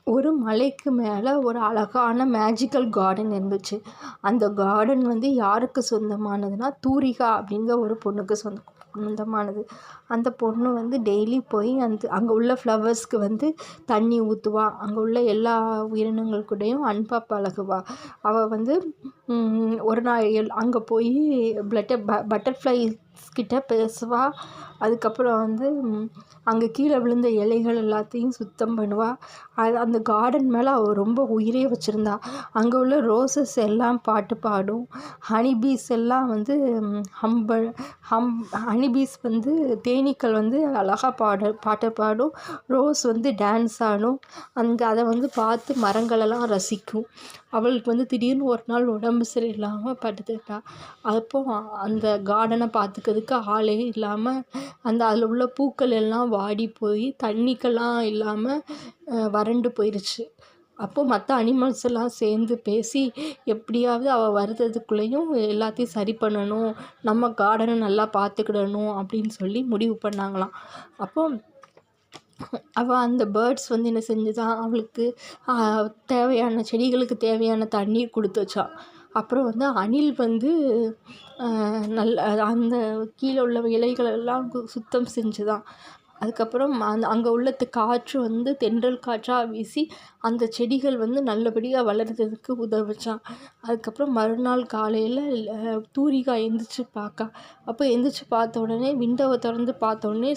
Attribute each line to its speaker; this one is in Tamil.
Speaker 1: ஒரு மலைக்கு மேலே ஒரு அழகான மேஜிக்கல் கார்டன் இருந்துச்சு. அந்த கார்டன் வந்து யாருக்கு சொந்தமானதுன்னா, தூரிகா அப்படிங்கிற ஒரு பொண்ணுக்கு சொந்தமானது. அந்த பொண்ணு வந்து டெய்லி போய் அங்கே உள்ள ஃப்ளவர்ஸ்க்கு வந்து தண்ணி ஊற்றுவா. அங்கே உள்ள எல்லா உயிரினங்கள் கூடயும் அன்பாக பழகுவா. அவள் வந்து ஒரு நாள் அங்கே போய் பட்டர்ஃப்ளைஸ் கிட்ட பேசுவா. அதுக்கப்புறம் வந்து அங்கே கீழே விழுந்த இலைகள் எல்லாத்தையும் சுத்தம் பண்ணுவா. அந்த கார்டன் மேலே அவள் ரொம்ப உயிரே வச்சுருந்தா. அங்கே உள்ள ரோசஸ் எல்லாம் பாட்டு பாடும். ஹனிபீஸ் எல்லாம் வந்து ஹனிபீஸ் வந்து தேனீக்கள் வந்து அழகாக பாட்டு பாடும். ரோஸ் வந்து டான்ஸ் ஆடும். அதை வந்து பார்த்து மரங்களெல்லாம் ரசிக்கும். அவளுக்கு வந்து திடீர்னு ஒரு நாள் உடம்பு சரியில்லாமல் படுத்துக்கிட்டா. அப்போ அந்த கார்டனை பார்த்துக்கிறதுக்கு ஆளே இல்லாமல் அதில் உள்ள பூக்கள் எல்லாம் வாடி போய் தண்ணிக்கெல்லாம் இல்லாமல் வறண்டு போயிடுச்சு. அப்போது மற்ற அனிமல்ஸ் எல்லாம் சேர்ந்து பேசி எப்படியாவது அவள் வருதுக்குள்ளேயும் எல்லாத்தையும் சரி பண்ணணும், நம்ம கார்டனை நல்லா பார்த்துக்கிடணும் அப்படின்னு சொல்லி முடிவு பண்ணாங்களாம். அப்போது அவள் அந்த பேர்ட்ஸ் வந்து என்ன செஞ்சுதான், அவளுக்கு தேவையான செடிகளுக்கு தேவையான தண்ணீர் கொடுத்து வச்சா. அப்புறம் வந்து அணில் வந்து நல்ல அந்த கீழே உள்ள இலைகளெல்லாம் சுத்தம் செஞ்சுதான். அதுக்கப்புறம் அங்கே உள்ள காற்று வந்து தென்றல் காற்றாக வீசி அந்த செடிகள் வந்து நல்லபடியாக வளர்கிறதுக்கு உதவுச்சான். அதுக்கப்புறம் மறுநாள் காலையில் தூரிகா எந்திரிச்சு பார்க்கா. அப்போ எந்திரிச்சு பார்த்த உடனே விண்டோவை திறந்து பார்த்த உடனே